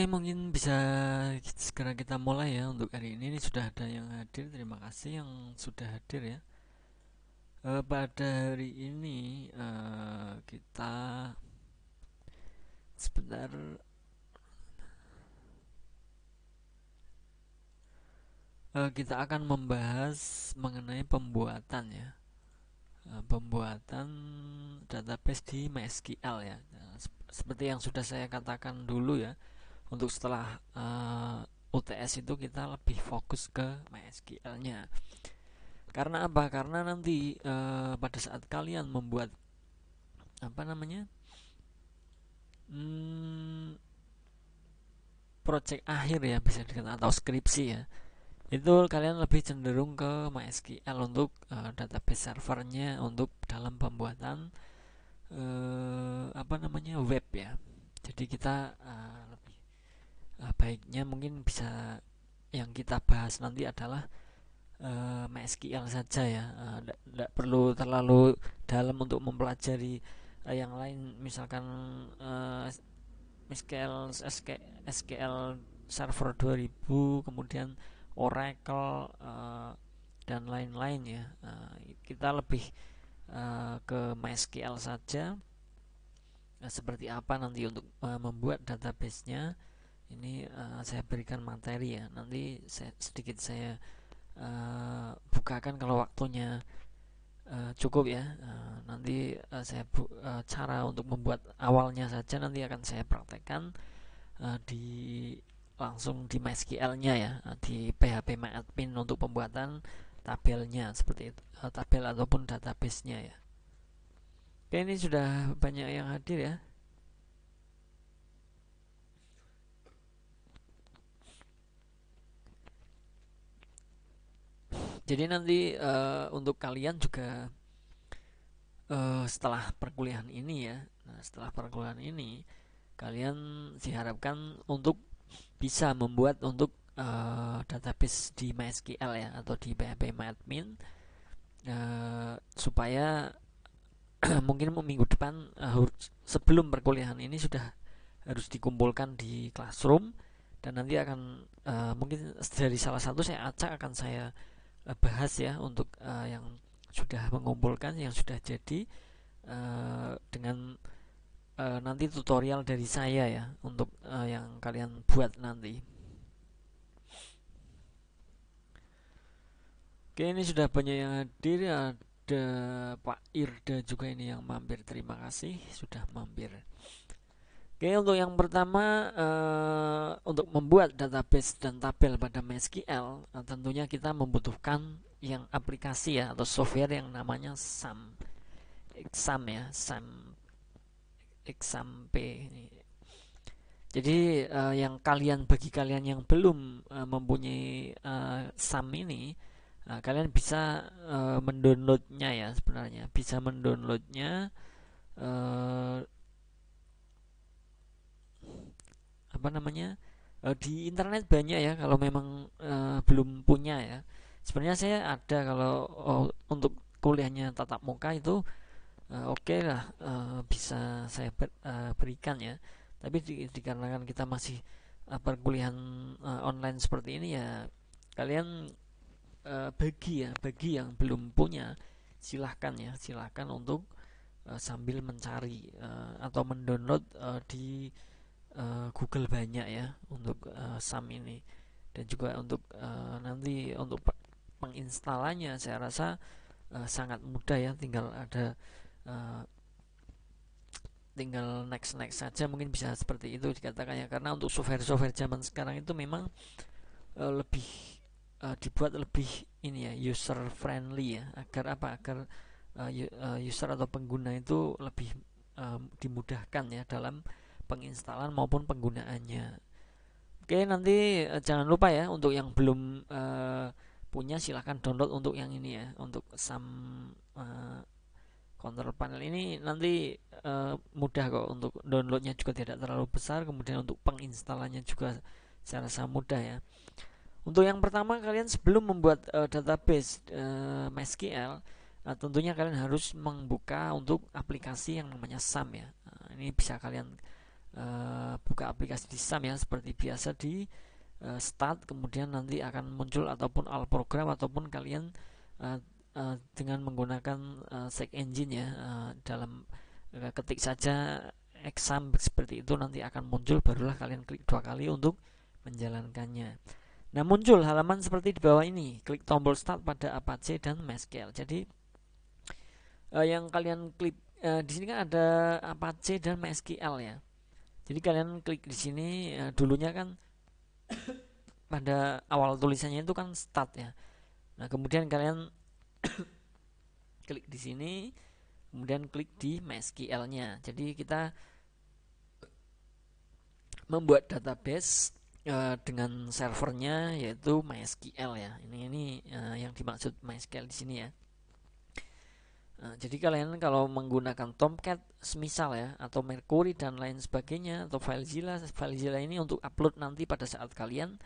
mungkin bisa segera kita mulai ya untuk hari ini. Ini sudah ada yang hadir. Terima kasih yang sudah hadir ya. Pada hari ini kita sebentar kita akan membahas mengenai pembuatan ya. Pembuatan database di MySQL ya. Seperti yang sudah saya katakan dulu ya. Untuk setelah UTS itu kita lebih fokus ke MySQL-nya. Karena apa? Karena nanti pada saat kalian membuat apa namanya project akhir ya, bisa dikatakan, atau skripsi ya, itu kalian lebih cenderung ke MySQL untuk database servernya untuk dalam pembuatan apa namanya web ya. Jadi kita lebih baiknya mungkin bisa yang kita bahas nanti adalah MySQL saja ya. Tidak perlu terlalu dalam untuk mempelajari yang lain, misalkan SQL Server 2000, kemudian Oracle dan lain-lain ya. Kita lebih ke MySQL saja. Seperti apa nanti untuk membuat database-nya ini saya berikan materi ya. Nanti sedikit saya bukakan kalau waktunya cukup ya. Nanti saya cara untuk membuat awalnya saja nanti akan saya praktekkan di langsung di MySQL-nya ya, di PHP MyAdmin untuk pembuatan tabelnya seperti itu, tabel ataupun database-nya ya. Oke, ini sudah banyak yang hadir ya. Jadi nanti untuk kalian juga setelah perkuliahan ini ya, setelah perkuliahan ini kalian diharapkan untuk bisa membuat untuk database di MySQL ya, atau di PHP MyAdmin, supaya mungkin minggu depan sebelum perkuliahan ini sudah harus dikumpulkan di classroom, dan nanti akan mungkin dari salah satu saya acak akan saya bahas ya untuk yang sudah mengumpulkan, yang sudah jadi, dengan nanti tutorial dari saya ya untuk yang kalian buat nanti. Oke, ini sudah banyak yang hadir. Ada Pak Irda juga ini yang mampir. Terima kasih sudah mampir. Oke, untuk yang pertama untuk membuat database dan tabel pada MySQL, tentunya kita membutuhkan yang aplikasi ya, atau software yang namanya SAM. Exam ya, SAM Exam P. Jadi bagi kalian yang belum mempunyai SAM ini, kalian bisa mendownloadnya ya, sebenarnya bisa mendownloadnya apa namanya di internet banyak ya, kalau memang belum punya ya. Sebenarnya saya ada, kalau untuk kuliahnya tatap muka itu oke lah, bisa saya berikan ya. Tapi dikarenakan kita masih perkuliahan online seperti ini ya, kalian bagi yang belum punya, silahkan ya, silahkan untuk sambil mencari atau mendownload di Google banyak ya untuk SAM ini. Dan juga untuk nanti untuk penginstalannya saya rasa sangat mudah ya, uh, tinggal next saja, mungkin bisa seperti itu dikatakan ya. Karena untuk software zaman sekarang itu memang lebih dibuat lebih ini ya, user friendly ya, agar apa, agar user atau pengguna itu lebih dimudahkan ya dalam penginstalan maupun penggunaannya. Oke, nanti jangan lupa ya, untuk yang belum punya silahkan download untuk yang ini ya, untuk SAM control panel ini. Nanti mudah kok untuk downloadnya, juga tidak terlalu besar. Kemudian untuk penginstalannya juga saya rasa mudah ya. Untuk yang pertama, kalian sebelum membuat database MySQL, tentunya kalian harus membuka untuk aplikasi yang namanya SAM ya. Ini bisa kalian buka aplikasi di SAM ya, seperti biasa di start, kemudian nanti akan muncul ataupun all program, ataupun kalian dengan menggunakan search engine ya, dalam ketik saja exam seperti itu, nanti akan muncul, barulah kalian klik 2 kali untuk menjalankannya. Nah, muncul halaman seperti di bawah ini, klik tombol start pada Apache dan MySQL. Jadi yang kalian klik di sini kan ada Apache dan MySQL ya. Jadi kalian klik di sini, dulunya kan pada awal tulisannya itu kan start ya. Nah, kemudian kalian klik di sini, kemudian klik di MySQL-nya. Jadi kita membuat database dengan servernya yaitu MySQL ya. Ini yang dimaksud MySQL di sini ya. Jadi kalian kalau menggunakan Tomcat semisal ya, atau Mercury dan lain sebagainya, atau FileZilla ini untuk upload nanti pada saat kalian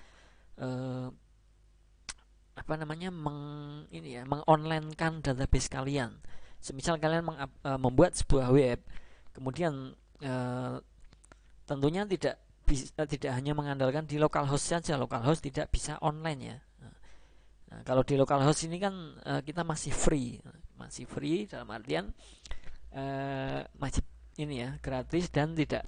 mengonlinekan database kalian. Semisal kalian membuat sebuah web, kemudian tentunya tidak hanya mengandalkan di localhost saja. Localhost tidak bisa online ya. Nah, kalau di localhost ini kan kita masih free dalam artian masih ini ya, gratis dan tidak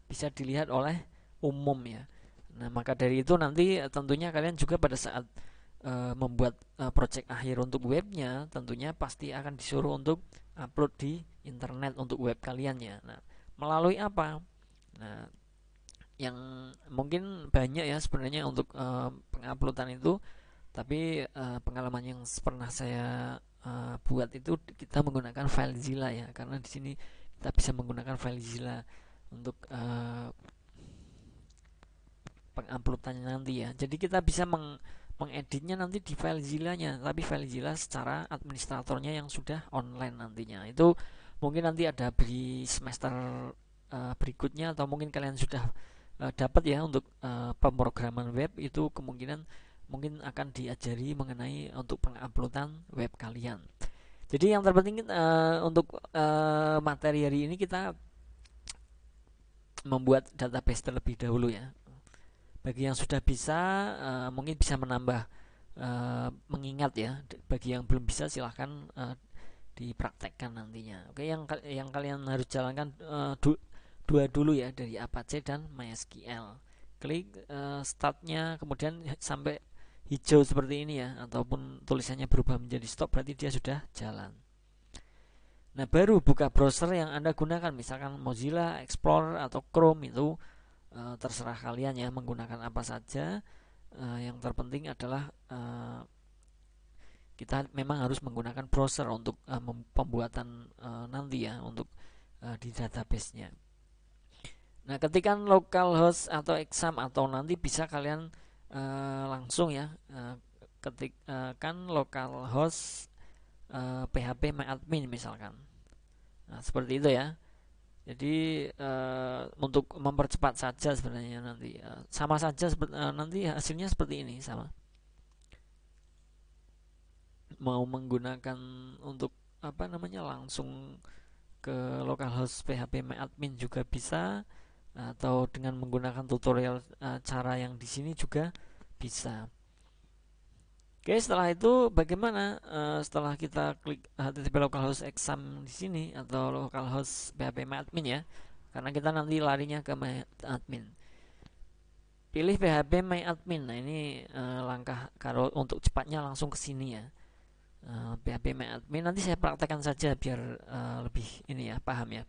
bisa dilihat oleh umum ya. Nah, maka dari itu nanti tentunya kalian juga pada saat membuat project akhir untuk webnya, tentunya pasti akan disuruh untuk upload di internet untuk web kalian ya. Nah, melalui apa? Nah, yang mungkin banyak ya sebenarnya untuk penguploadan itu, tapi pengalaman yang pernah saya buat itu kita menggunakan FileZilla ya, karena di sini kita bisa menggunakan FileZilla untuk penguploadannya nanti ya. Jadi kita bisa mengeditnya nanti di FileZilla-nya, tapi FileZilla secara administratornya yang sudah online nantinya. Itu mungkin nanti ada di semester berikutnya, atau mungkin kalian sudah dapat ya untuk pemrograman web, itu kemungkinan mungkin akan diajari mengenai untuk penguploadan web kalian. Jadi yang terpenting untuk materi hari ini kita membuat database terlebih dahulu ya. Bagi yang sudah bisa mungkin bisa menambah mengingat ya. Bagi yang belum bisa silahkan dipraktekkan nantinya. Oke, yang kalian harus jalankan dua dulu ya, dari Apache dan MySQL. Klik startnya, kemudian sampai hijau seperti ini ya, ataupun tulisannya berubah menjadi stop, berarti dia sudah jalan. Nah, baru buka browser yang Anda gunakan, misalkan Mozilla, Explorer atau Chrome, itu terserah kalian ya menggunakan apa saja. Yang terpenting adalah kita memang harus menggunakan browser untuk pembuatan nanti ya, untuk di database-nya. Nah, ketikan localhost atau exam, atau nanti bisa kalian langsung ya ketikkan localhost PHP MyAdmin misalkan. Nah, seperti itu ya. Jadi untuk mempercepat saja sebenarnya nanti sama saja nanti hasilnya seperti ini sama. Mau menggunakan untuk langsung ke localhost PHP MyAdmin juga bisa, atau dengan menggunakan tutorial cara yang di sini juga bisa. Oke, setelah itu bagaimana setelah kita klik HTTP localhost exam di sini atau localhost PHP MyAdmin ya, karena kita nanti larinya ke MyAdmin. Pilih PHP MyAdmin. Nah, ini langkah kalau untuk cepatnya langsung ke sini ya. PHP MyAdmin nanti saya praktekkan saja biar lebih ini ya, paham ya.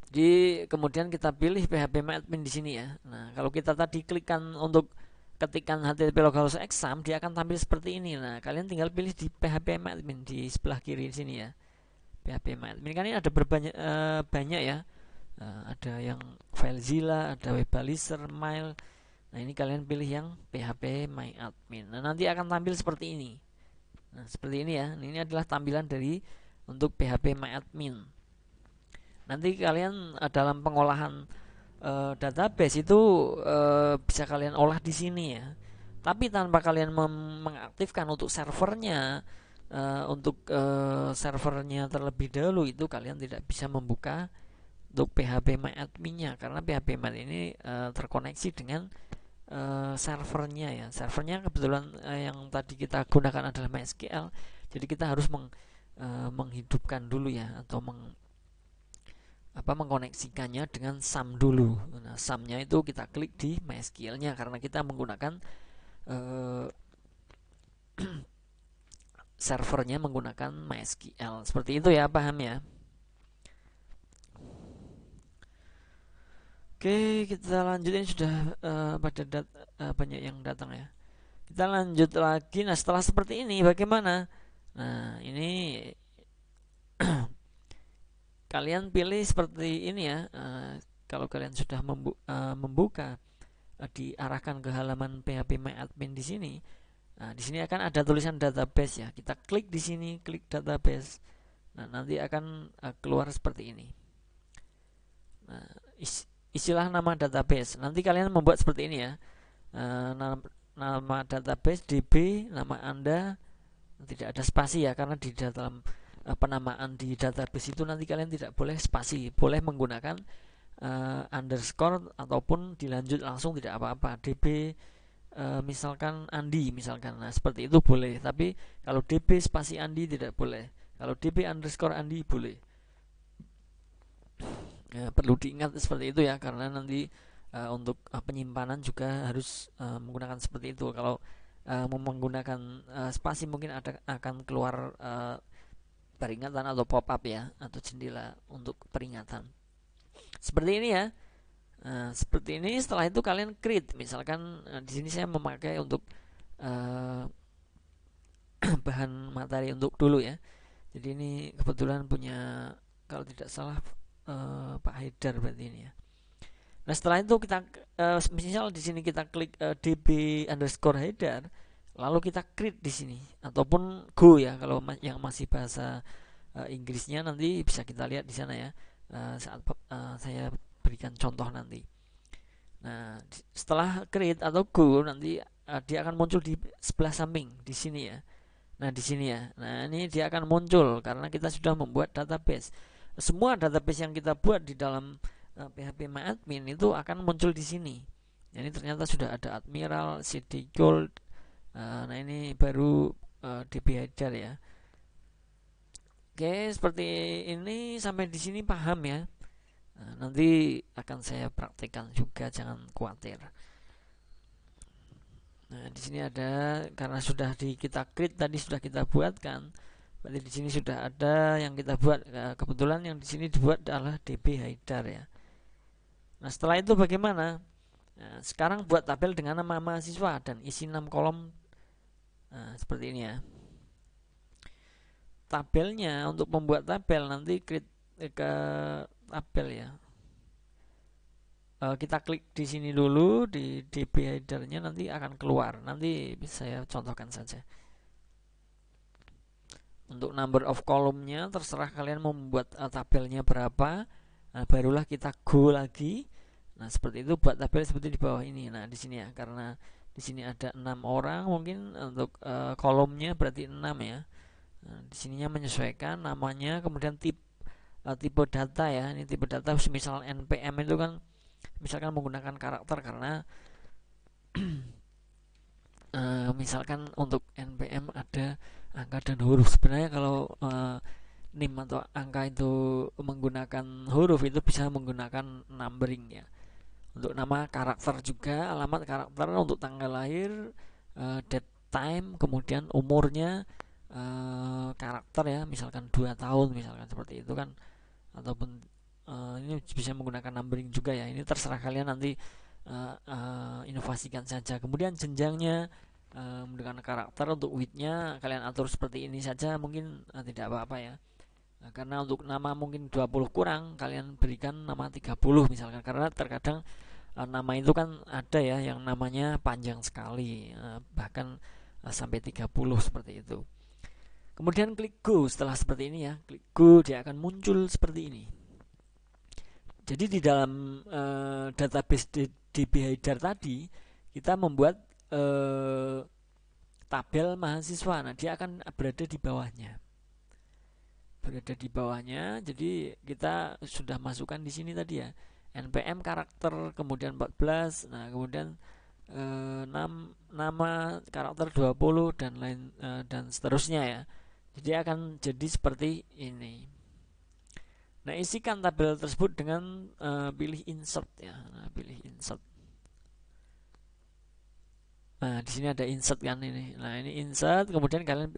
Jadi kemudian kita pilih PHP MyAdmin di sini ya. Nah, kalau kita tadi klikkan untuk ketikan HTTP localhost exam, dia akan tampil seperti ini. Nah, kalian tinggal pilih di PHP MyAdmin di sebelah kiri sini ya. PHP MyAdmin kan ini ada banyak ya. Ada yang FileZilla, ada Webalizer, Mail. Nah, ini kalian pilih yang PHP MyAdmin. Nah, nanti akan tampil seperti ini. Nah, seperti ini ya. Ini adalah tampilan dari untuk PHP MyAdmin. Nanti kalian dalam pengolahan database itu bisa kalian olah di sini ya. Tapi tanpa kalian mengaktifkan untuk servernya, servernya terlebih dahulu, itu kalian tidak bisa membuka untuk PHP-MyAdmin-nya, karena PHP-Mat ini terkoneksi dengan servernya ya. Servernya kebetulan yang tadi kita gunakan adalah MySQL, jadi kita harus menghidupkan dulu ya, atau mengkoneksikannya dengan SAM dulu. Nah, SAM-nya itu kita klik di MySQL-nya karena kita menggunakan servernya menggunakan MySQL. Seperti itu ya, paham ya? Oke, kita lanjutin, sudah banyak yang datang ya. Kita lanjut lagi. Nah, setelah seperti ini bagaimana? Nah, ini kalian pilih seperti ini ya. Kalau kalian sudah membuka, diarahkan ke halaman PHP-MyAdmin di sini. Nah, di sini akan ada tulisan database ya. Kita klik di sini, klik database. Nah, nanti akan keluar seperti ini. Nah, istilah nama database. Nanti kalian membuat seperti ini ya. Nama database DB, nama Anda, tidak ada spasi ya, karena di dalam penamaan di database itu nanti kalian tidak boleh spasi, boleh menggunakan underscore ataupun dilanjut langsung, tidak apa-apa. DB misalkan Andi misalkan, nah seperti itu boleh. Tapi kalau DB spasi Andi tidak boleh. Kalau DB underscore Andi boleh. Ya, perlu diingat seperti itu ya, karena nanti untuk penyimpanan juga harus menggunakan seperti itu. Kalau menggunakan spasi mungkin akan keluar peringatan atau pop up ya, atau jendela untuk peringatan. Seperti ini ya. Nah, seperti ini. Setelah itu kalian create. Misalkan di sini saya memakai untuk bahan materi untuk dulu ya. Jadi ini kebetulan punya, kalau tidak salah, Pak Haidar berarti ini ya. Nah, setelah itu kita misal di sini kita klik db underscore Haidar, lalu kita create di sini ataupun go ya, kalau yang masih bahasa Inggrisnya nanti bisa kita lihat di sana ya, saat saya berikan contoh nanti. Nah, setelah create atau go nanti dia akan muncul di sebelah samping di sini ya. Nah, di sini ya. Nah, ini dia akan muncul karena kita sudah membuat database. Semua database yang kita buat di dalam PHP-MyAdmin itu akan muncul di sini. Ini ternyata sudah ada Admiral, CD Gold. Nah, ini baru DB Haidar ya. Oke, seperti ini sampai di sini paham ya. Nah, nanti akan saya praktekkan juga, jangan khawatir. Nah, di sini ada, karena sudah kita create tadi, sudah kita buatkan. Berarti di sini sudah ada yang kita buat. Kebetulan yang di sini dibuat adalah DB Haidar ya. Nah, setelah itu bagaimana? Nah, sekarang buat tabel dengan nama mahasiswa dan isi 6 kolom. Nah, seperti ini ya. Tabelnya, untuk membuat tabel nanti create ke tabel ya. Kita klik di sini dulu di DB Header-nya, nanti akan keluar. Nanti bisa saya contohkan saja. Untuk number of column-nya terserah kalian mau membuat tabelnya berapa. Nah, barulah kita go lagi. Nah, seperti itu buat tabel seperti di bawah ini. Nah, di sini ya, karena di sini ada 6 orang, mungkin untuk kolomnya berarti 6 ya. Nah, di sininya menyesuaikan namanya, kemudian tipe data ya. Ini tipe data, misal npm itu kan misalkan menggunakan karakter, karena misalkan untuk npm ada angka dan huruf. Sebenarnya kalau nim atau angka itu menggunakan huruf, itu bisa menggunakan numbering ya. Untuk nama karakter juga, alamat karakter, untuk tanggal lahir, date time, kemudian umurnya karakter ya, misalkan 2 tahun misalkan, seperti itu kan. Ataupun ini bisa menggunakan numbering juga ya. Ini terserah kalian, nanti inovasikan saja. Kemudian jenjangnya menggunakan karakter. Untuk width-nya kalian atur seperti ini saja, mungkin tidak apa-apa ya. Karena untuk nama mungkin 20 kurang, kalian berikan nama 30 misalkan, karena terkadang nama itu kan ada ya yang namanya panjang sekali, bahkan sampai 30 seperti itu. Kemudian klik go. Setelah seperti ini ya, klik go, dia akan muncul seperti ini. Jadi di dalam database DB Haidar tadi, kita membuat tabel mahasiswa. Nah, dia akan berada di bawahnya. berada di bawahnya. Jadi kita sudah masukkan di sini tadi ya, npm karakter, kemudian 14, nah kemudian nama karakter 20 dan lain dan seterusnya ya. Jadi akan jadi seperti ini. Nah, isikan tabel tersebut dengan pilih insert ya. Nah, pilih insert. Nah, di sini ada insert kan ini. Nah, ini insert, kemudian kalian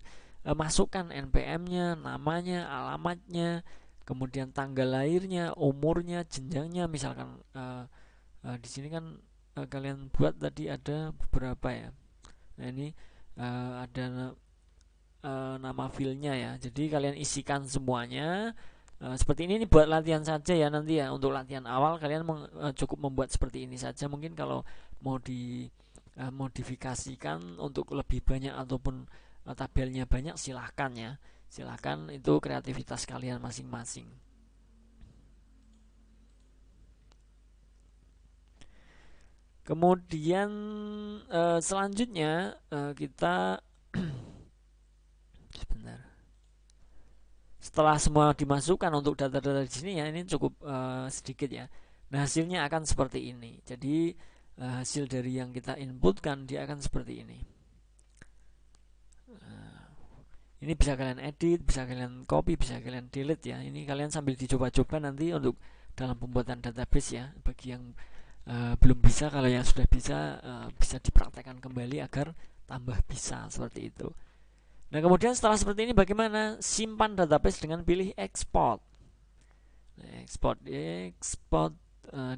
masukkan npm-nya, namanya, alamatnya, kemudian tanggal lahirnya, umurnya, jenjangnya. Misalkan di sini kan kalian buat tadi ada beberapa ya. Nah, ini ada nama filenya ya. Jadi kalian isikan semuanya. Seperti ini buat latihan saja ya nanti ya. Untuk latihan awal kalian cukup membuat seperti ini saja. Mungkin kalau mau dimodifikasikan untuk lebih banyak ataupun tabelnya banyak, silahkan ya. Silahkan, itu kreativitas kalian masing-masing. Kemudian selanjutnya kita sebentar. Setelah semua dimasukkan untuk data-data di sini ya, ini cukup sedikit ya. Nah, hasilnya akan seperti ini. Jadi hasil dari yang kita inputkan dia akan seperti ini. Ini bisa kalian edit, bisa kalian copy, bisa kalian delete ya. Ini kalian sambil dicoba-coba nanti untuk dalam pembuatan database ya. Bagi yang belum bisa, kalau yang sudah bisa dipraktekkan kembali agar tambah bisa seperti itu. Nah, kemudian setelah seperti ini bagaimana? Simpan database dengan pilih export. Nah, export di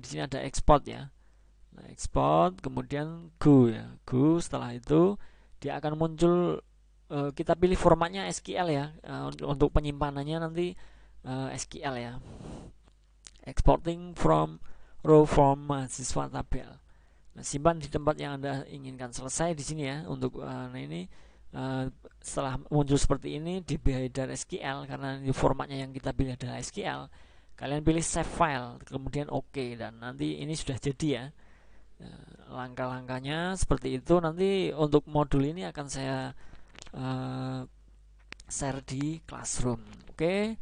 sini ada export ya. Nah, export, kemudian go ya. Go, setelah itu dia akan muncul, kita pilih formatnya SQL ya. Untuk penyimpanannya nanti SQL ya. Exporting from raw form mahasiswa tabel. Nah, simpan di tempat yang Anda inginkan. Selesai di sini ya. Untuk nah ini setelah muncul seperti ini di header SQL, karena ini formatnya yang kita pilih adalah SQL, kalian pilih save file, kemudian OK, dan nanti ini sudah jadi ya. Langkah-langkahnya seperti itu. Nanti untuk modul ini akan saya share di Classroom. Oke,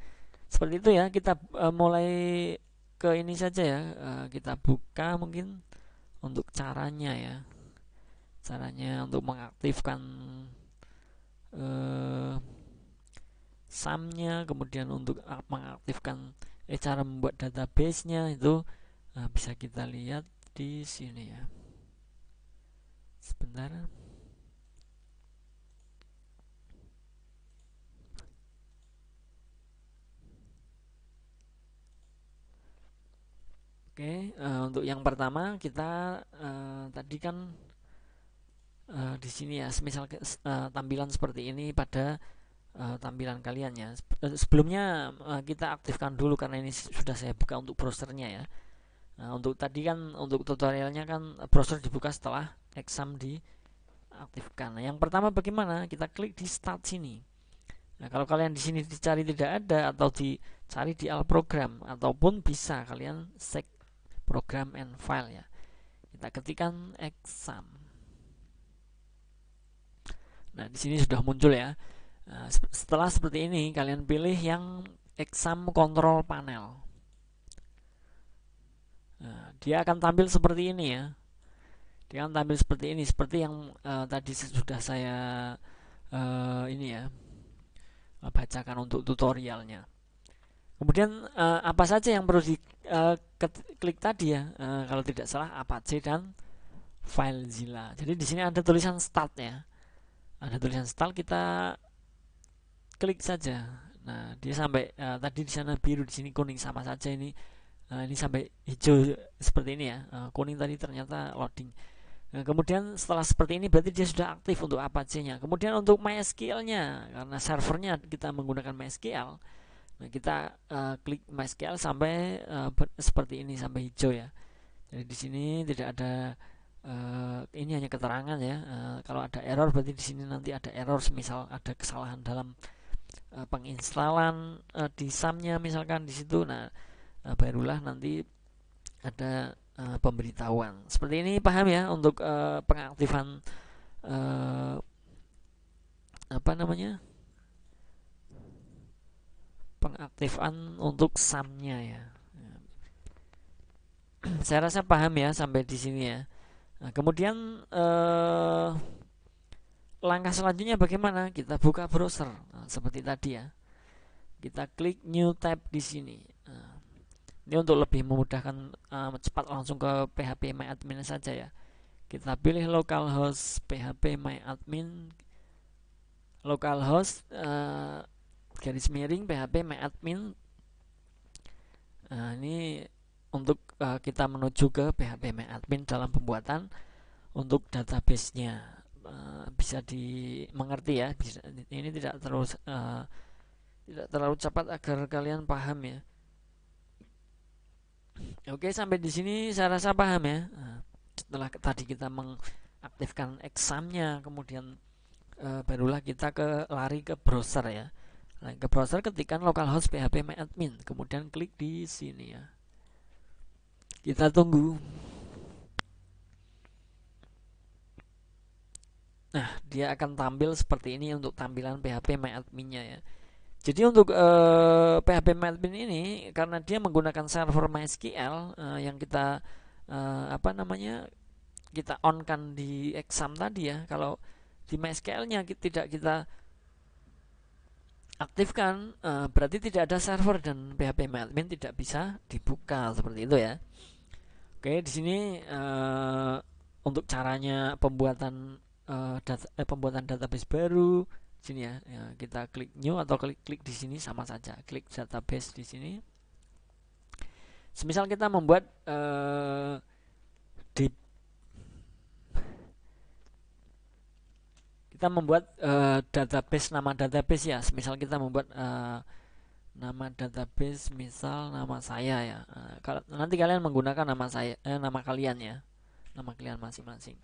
seperti itu ya. Kita mulai ke ini saja ya. Kita buka mungkin untuk caranya ya. Caranya untuk mengaktifkan sumnya, kemudian untuk mengaktifkan cara membuat database-nya itu bisa kita lihat di sini ya. Sebentar. Oke, untuk yang pertama kita tadi kan di sini ya, semisal tampilan seperti ini pada tampilan kalian ya. Sebelumnya kita aktifkan dulu karena ini sudah saya buka untuk browsernya ya. Nah, untuk tadi kan untuk tutorialnya kan browser dibuka setelah exam diaktifkan. Nah, yang pertama bagaimana? Kita klik di start sini. Nah, kalau kalian di sini dicari tidak ada atau dicari di all program, ataupun bisa kalian check program and file ya. Kita ketikkan exam. Nah, di sini sudah muncul ya. Nah, setelah seperti ini kalian pilih yang exam control panel. Nah, dia akan tampil seperti ini ya. Dia akan tampil seperti ini, seperti yang tadi sudah saya ini ya bacakan untuk tutorialnya. Kemudian apa saja yang perlu diklik tadi ya? Kalau tidak salah Apache dan FileZilla. Jadi di sini ada tulisan start ya. Ada tulisan start, kita klik saja. Nah, dia sampai tadi di sana biru, di sini kuning, sama saja ini. Ini sampai hijau seperti ini ya. Kuning tadi ternyata loading. Nah, kemudian setelah seperti ini berarti dia sudah aktif untuk Apache-nya. Kemudian untuk MySQL-nya, karena servernya kita menggunakan MySQL, nah kita klik MySQL sampai seperti ini, sampai hijau ya. Jadi di sini tidak ada ini hanya keterangan ya. Kalau ada error berarti di sini nanti ada error, misal ada kesalahan dalam penginstalan di SAM-nya misalkan di situ. Nah, barulah nanti ada pemberitahuan seperti ini. Paham ya untuk pengaktifan pengaktifan untuk sumnya ya. Saya rasa paham ya sampai di sini ya. Nah, kemudian langkah selanjutnya bagaimana? Kita buka browser. Nah, seperti tadi ya. Kita klik new tab di sini. Nah, ini untuk lebih memudahkan cepat langsung ke PHP My Admin saja ya. Kita pilih localhost PHP My Admin, localhost garis miring PHP My Admin. Nah, ini untuk kita menuju ke PHP My Admin dalam pembuatan untuk database-nya. Bisa dimengerti ya. Ini tidak terlalu cepat agar kalian paham ya. Oke, sampai di sini saya rasa paham ya. Setelah tadi kita mengaktifkan examnya, kemudian barulah kita lari ke browser ya. Nah, ke browser ketikkan localhost PHP My Admin, kemudian klik di sini ya. Kita tunggu. Nah, dia akan tampil seperti ini untuk tampilan PHP My Admin-nya ya. Jadi untuk PHP My Admin ini karena dia menggunakan server MySQL yang kita kita on kan di exam tadi ya. Kalau di MySQL-nya tidak kita aktifkan, berarti tidak ada server dan PHP My Admin tidak bisa dibuka seperti itu ya. Oke, di sini untuk caranya pembuatan database baru sini ya, kita klik new atau klik di sini sama saja, klik database di sini. Semisal kita membuat database, nama database ya. Semisal kita membuat nama database, misal nama saya ya. Nanti kalian menggunakan nama saya, nama kalian ya, nama kalian masing-masing.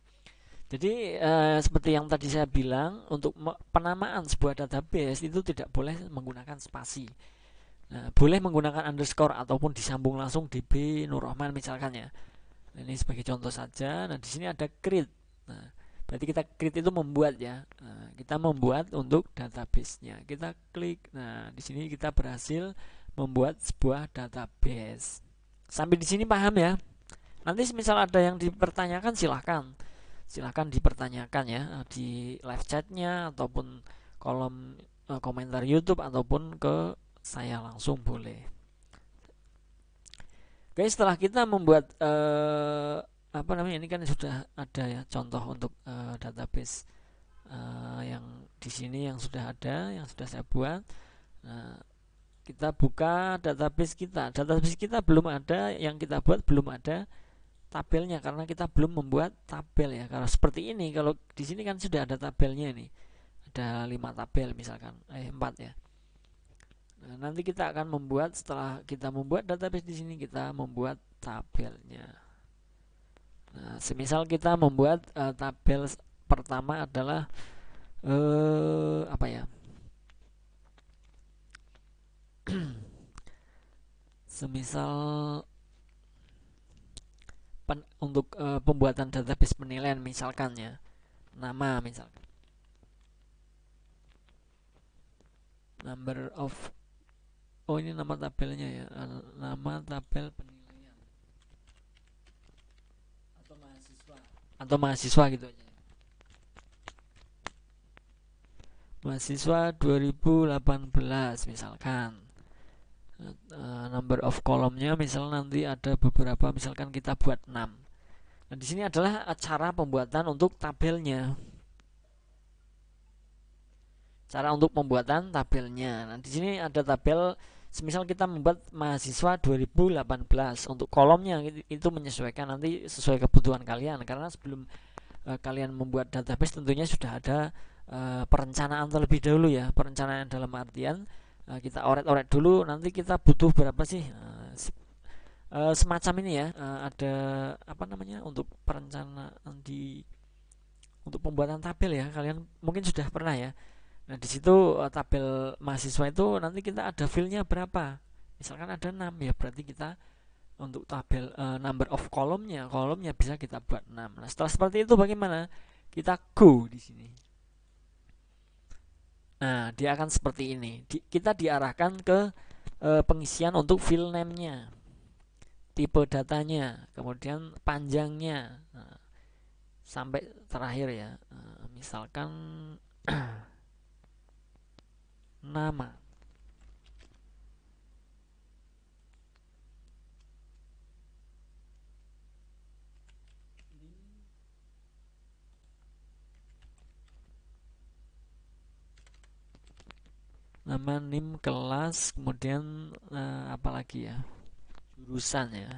Jadi seperti yang tadi saya bilang, untuk penamaan sebuah database itu tidak boleh menggunakan spasi. Nah, boleh menggunakan underscore ataupun disambung langsung DB Nurrahman misalkan ya. Nah, ini sebagai contoh saja. Nah, di sini ada create. Nah, berarti kita create itu membuat ya. Nah, kita membuat untuk database-nya. Kita klik. Nah, di sini kita berhasil membuat sebuah database. Sampai di sini paham ya? Nanti misal ada yang dipertanyakan silahkan dipertanyakan ya di live chatnya ataupun kolom komentar YouTube ataupun ke saya langsung boleh. Oke, setelah kita membuat ini kan sudah ada ya contoh untuk database yang di sini yang sudah ada, yang sudah saya buat. Nah, kita buka database kita. Database kita belum ada, yang kita buat belum ada tabelnya karena kita belum membuat tabel ya. Kalau seperti ini, kalau di sini kan sudah ada tabelnya ini. Ada 5 tabel misalkan, 4 ya. Nah, nanti kita akan membuat, setelah kita membuat database di sini kita membuat tabelnya. Nah, semisal kita membuat tabel pertama adalah semisal untuk pembuatan database penilaian misalkan ya, nama misalkan, number of, ini nama tabelnya ya, nama tabel penilaian atau mahasiswa gitu aja, mahasiswa 2018 misalkan. Number of kolomnya misal nanti ada beberapa, misalkan kita buat 6. Nah, di sini adalah cara pembuatan untuk tabelnya. Cara untuk pembuatan tabelnya. Nah, di sini ada tabel, semisal kita membuat mahasiswa 2018, untuk kolomnya itu menyesuaikan nanti sesuai kebutuhan kalian, karena sebelum kalian membuat database tentunya sudah ada perencanaan terlebih dahulu ya. Perencanaan dalam artian kita oret-oret dulu nanti kita butuh berapa sih, semacam ini ya. Ada untuk perencanaan untuk pembuatan tabel ya, kalian mungkin sudah pernah ya. Nah, di situ tabel mahasiswa itu nanti kita ada fillnya berapa, misalkan ada 6 ya, berarti kita untuk tabel number of kolomnya bisa kita buat 6. Nah, setelah seperti itu bagaimana? Kita go di sini. Nah, dia akan seperti ini. Kita diarahkan ke pengisian untuk file name-nya, tipe datanya, kemudian panjangnya, sampai terakhir ya. Misalkan nama. Nama, nim, kelas, kemudian apa lagi ya? Jurusan ya.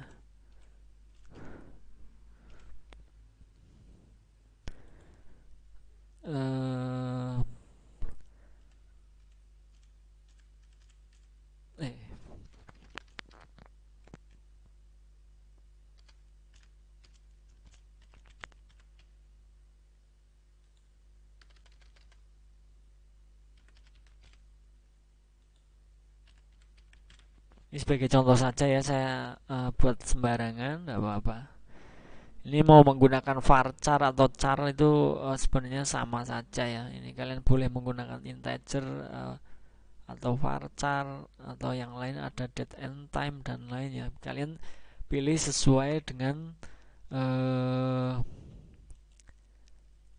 Eh eh ini sebagai contoh saja ya, saya buat sembarangan, nggak apa-apa. Ini mau menggunakan varchar atau char itu sebenarnya sama saja ya. Ini kalian boleh menggunakan integer atau varchar atau yang lain, ada date and time dan lainnya. Kalian pilih sesuai dengan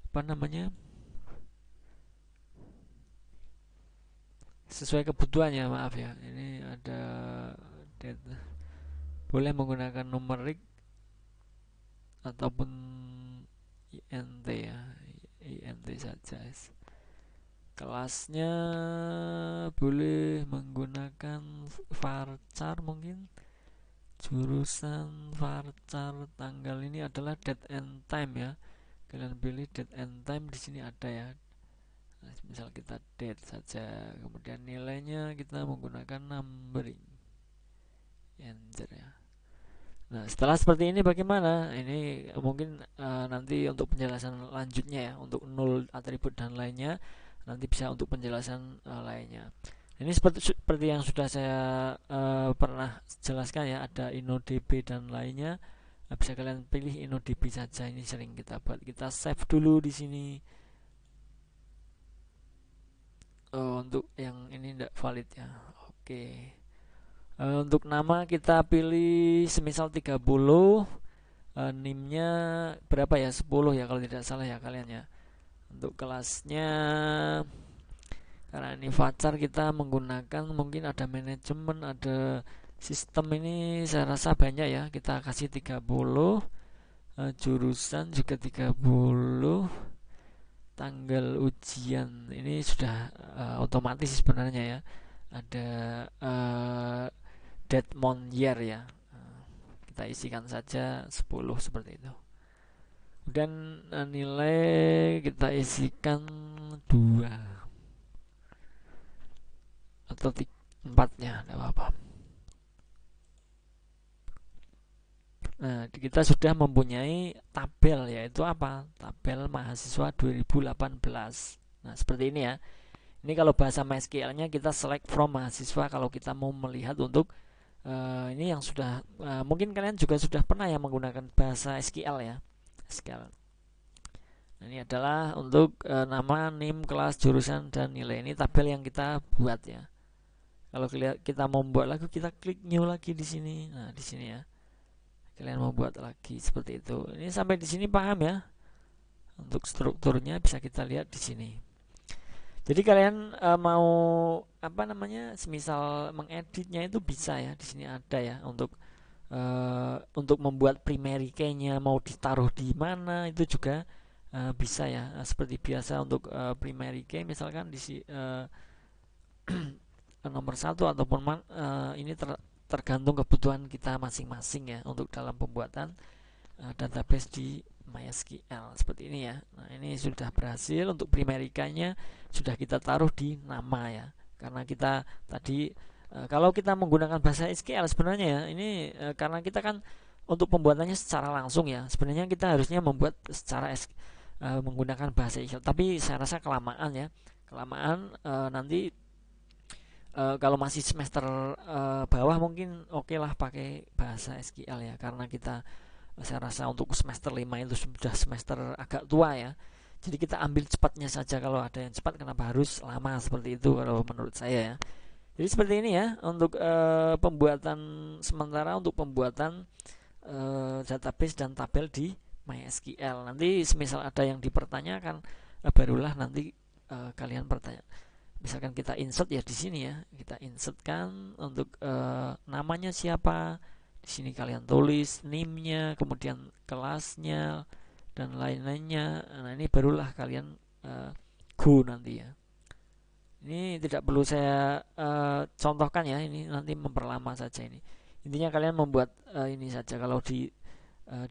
apa namanya, sesuai kebutuhannya, maaf ya. Ini ada date, boleh menggunakan numerik ataupun int ya, int saja. Kelasnya boleh menggunakan varchar mungkin, jurusan varchar, tanggal ini adalah date and time ya. Kalian pilih date and time, di sini ada ya. Nah, misal kita date saja, kemudian nilainya kita menggunakan numbering, enter ya. Nah, setelah seperti ini bagaimana? Ini mungkin nanti untuk penjelasan lanjutnya ya, untuk null, atribut dan lainnya nanti bisa untuk penjelasan lainnya. Ini seperti yang sudah saya pernah jelaskan ya, ada InnoDB dan lainnya. Nah, bisa kalian pilih InnoDB saja, ini sering kita buat. Kita save dulu di sini. Untuk yang ini tidak valid ya. Oke. Untuk nama kita pilih semisal 30, NIM-nya berapa ya, 10 ya kalau tidak salah ya kalian ya. Untuk kelasnya, karena ini varchar, kita menggunakan mungkin ada manajemen, ada sistem, ini saya rasa banyak ya, kita kasih 30. Jurusan juga 30. Tanggal ujian ini sudah otomatis sebenarnya ya, ada date month year ya. Kita isikan saja 10 seperti itu. Dan nilai kita isikan 2 atau 4 ya, tidak apa-apa. Nah, kita sudah mempunyai tabel, yaitu apa? Tabel mahasiswa 2018. Nah, seperti ini ya. Ini kalau bahasa MySQL-nya kita select from mahasiswa kalau kita mau melihat untuk ini yang sudah mungkin kalian juga sudah pernah ya menggunakan bahasa SQL ya. SQL. Nah, ini adalah untuk nama, NIM, kelas, jurusan dan nilai. Ini tabel yang kita buat ya. Kalau kita mau membuat lagi, kita klik new lagi di sini. Nah, di sini ya. Kalian mau buat lagi seperti itu. Ini sampai di sini paham ya? Untuk strukturnya bisa kita lihat di sini. Jadi kalian mau apa namanya, semisal mengeditnya itu bisa ya, di sini ada ya untuk membuat primary key-nya mau ditaruh di mana itu juga bisa ya. Seperti biasa untuk primary key misalkan di nomor 1 ataupun ini tergantung kebutuhan kita masing-masing ya untuk dalam pembuatan database di MySQL seperti ini ya. Nah, ini sudah berhasil. Untuk primary key-nya sudah kita taruh di nama ya. Karena kita tadi kalau kita menggunakan bahasa SQL sebenarnya ya, ini karena kita kan untuk pembuatannya secara langsung ya. Sebenarnya kita harusnya membuat secara menggunakan bahasa SQL, tapi saya rasa kelamaan ya. Kelamaan nanti kalau masih semester bawah mungkin oke lah pakai bahasa SQL ya, karena kita saya rasa untuk semester 5 itu sudah semester agak tua ya. Jadi kita ambil cepatnya saja, kalau ada yang cepat kenapa harus lama seperti itu kalau menurut saya ya. Jadi seperti ini ya untuk pembuatan sementara untuk pembuatan database dan tabel di MySQL. Nanti semisal ada yang dipertanyakan, barulah nanti kalian bertanya. Misalkan kita insert ya di sini ya, kita insertkan untuk namanya siapa. Di sini kalian tulis name-nya, kemudian kelasnya dan lain-lainnya. Nah, ini barulah kalian go nanti ya. Ini tidak perlu saya contohkan ya, ini nanti memperlama saja ini. Intinya kalian membuat ini saja. Kalau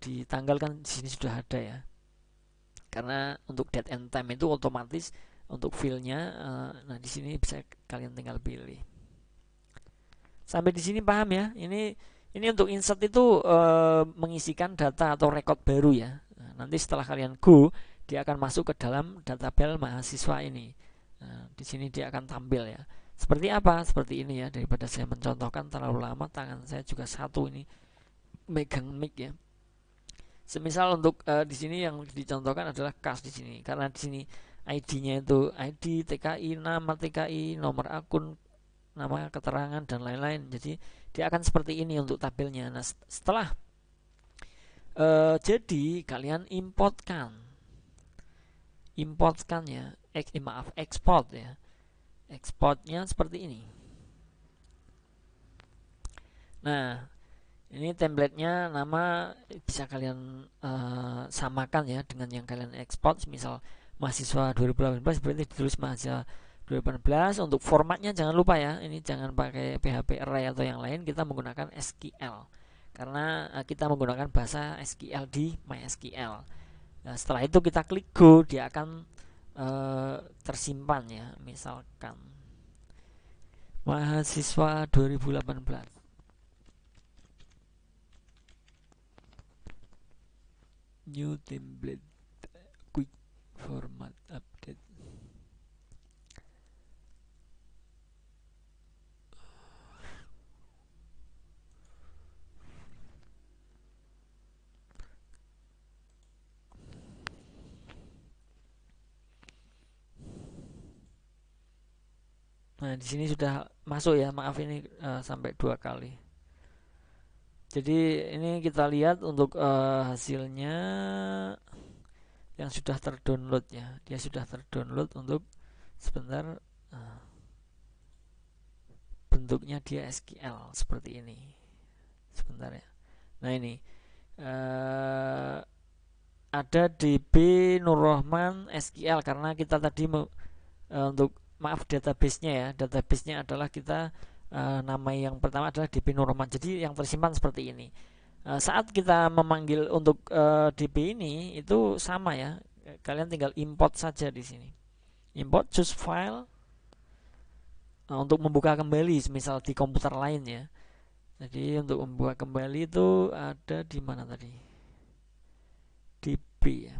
ditanggalkan di sini sudah ada ya. Karena untuk date and time itu otomatis untuk filenya, nah di sini bisa kalian tinggal pilih. Sampai di sini paham ya? Ini untuk insert itu mengisikan data atau record baru ya. Nah, nanti setelah kalian go, dia akan masuk ke dalam database mahasiswa ini. Nah, di sini dia akan tampil ya. Seperti apa? Seperti ini ya. Daripada saya mencontohkan terlalu lama, tangan saya juga satu ini megang mic ya. Semisal untuk di sini yang dicontohkan adalah kas di sini. Karena di sini ID-nya itu ID, TKI, nama TKI, nomor akun, nama keterangan dan lain-lain. Jadi dia akan seperti ini untuk tabelnya. Nah, setelah jadi kalian importkan ya, export ya. Exportnya seperti ini. Nah, ini template-nya nama bisa kalian samakan ya dengan yang kalian export. Misal mahasiswa 2018 berarti ditulis mahasiswa 2018. Untuk formatnya jangan lupa ya, ini jangan pakai PHP array atau yang lain, kita menggunakan SQL karena kita menggunakan bahasa SQL di MySQL. Nah, setelah itu kita klik go, dia akan tersimpan ya. Misalkan mahasiswa 2018. New template, quick format update. Nah, di sini sudah masuk ya. Maaf ini sampai 2 kali. Jadi ini kita lihat untuk hasilnya yang sudah terdownload ya. Dia sudah terdownload untuk sebentar. Bentuknya dia SQL seperti ini. Sebentar ya. Nah ini ada DB Nurrohman SQL karena kita tadi untuk maaf database-nya ya. Database-nya adalah kita nama yang pertama adalah DB Nurrohman. Jadi yang tersimpan seperti ini. Saat kita memanggil untuk DB ini itu sama ya. Kalian tinggal import saja di sini. Import choose file untuk membuka kembali misal di komputer lain ya. Jadi untuk membuka kembali itu ada di mana tadi? DB ya.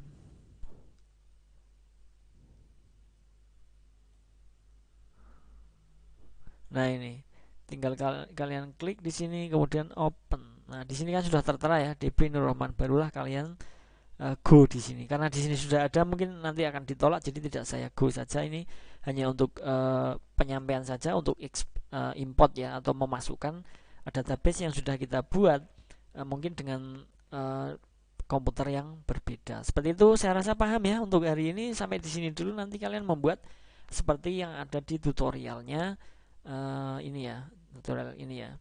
Nah ini tinggal kalian klik di sini kemudian open. Nah di sini kan sudah tertera ya DB Nurrohman, barulah kalian go di sini. Karena di sini sudah ada mungkin nanti akan ditolak, jadi tidak saya go saja. Ini hanya untuk penyampaian saja untuk import ya atau memasukkan database yang sudah kita buat mungkin dengan komputer yang berbeda. Seperti itu saya rasa paham ya untuk hari ini. Sampai di sini dulu, nanti kalian membuat seperti yang ada di tutorialnya ini ya, tutorial ini ya.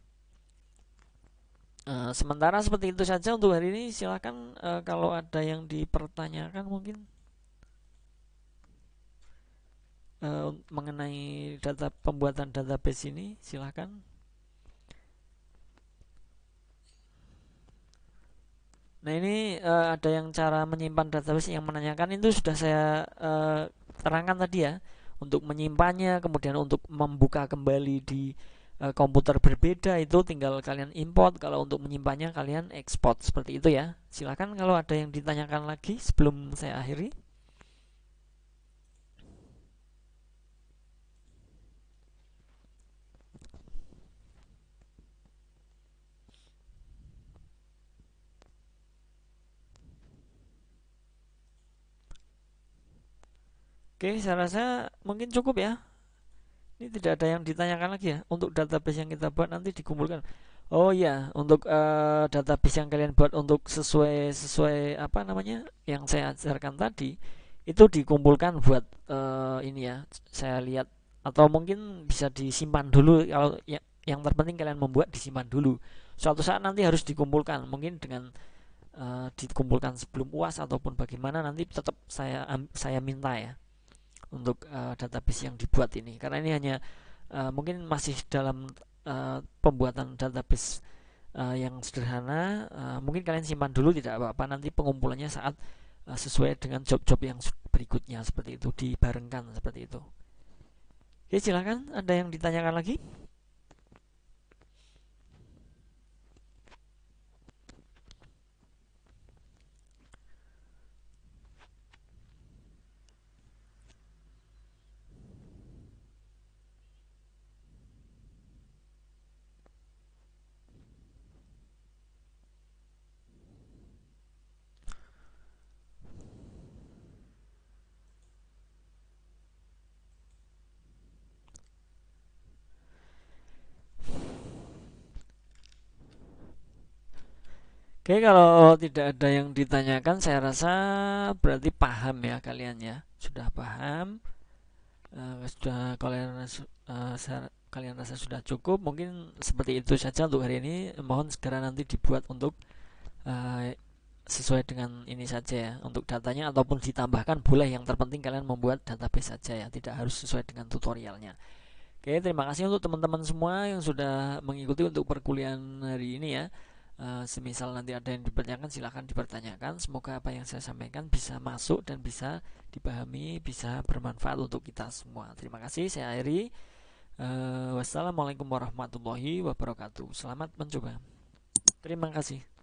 Sementara seperti itu saja untuk hari ini. Silakan kalau ada yang dipertanyakan mungkin mengenai pembuatan database ini, silakan. Nah ini ada yang cara menyimpan database yang menanyakan, itu sudah saya terangkan tadi ya. Untuk menyimpannya, kemudian untuk membuka kembali di komputer berbeda itu tinggal kalian import. Kalau untuk menyimpannya kalian export. Seperti itu ya. Silakan kalau ada yang ditanyakan lagi sebelum saya akhiri. Oke, saya rasa mungkin cukup ya. Ini tidak ada yang ditanyakan lagi ya. Untuk database yang kita buat nanti dikumpulkan. Oh iya, untuk database yang kalian buat untuk sesuai sesuai apa namanya yang saya ajarkan tadi itu dikumpulkan buat ini ya. Saya lihat atau mungkin bisa disimpan dulu kalau yang terpenting kalian membuat disimpan dulu. Suatu saat nanti harus dikumpulkan, mungkin dengan dikumpulkan sebelum UAS ataupun bagaimana nanti tetap saya minta ya untuk database yang dibuat ini karena ini hanya mungkin masih dalam pembuatan database yang sederhana. Mungkin kalian simpan dulu tidak apa-apa, nanti pengumpulannya saat sesuai dengan job-job yang berikutnya seperti itu dibarengkan seperti itu. Oke, silakan ada yang ditanyakan lagi. Oke, kalau tidak ada yang ditanyakan saya rasa berarti paham ya kalian ya, sudah paham. Sudah kalian rasa sudah cukup, mungkin seperti itu saja untuk hari ini. Mohon segera nanti dibuat untuk uh, sesuai dengan ini saja ya untuk datanya, ataupun ditambahkan boleh, yang terpenting kalian membuat database saja ya, tidak harus sesuai dengan tutorialnya. Oke, terima kasih untuk teman-teman semua yang sudah mengikuti untuk perkuliahan hari ini ya. Semisal nanti ada yang dipertanyakan silahkan dipertanyakan. Semoga apa yang saya sampaikan bisa masuk dan bisa dipahami, bisa bermanfaat untuk kita semua. Terima kasih, saya akhiri. Wassalamualaikum warahmatullahi wabarakatuh. Selamat mencoba. Terima kasih.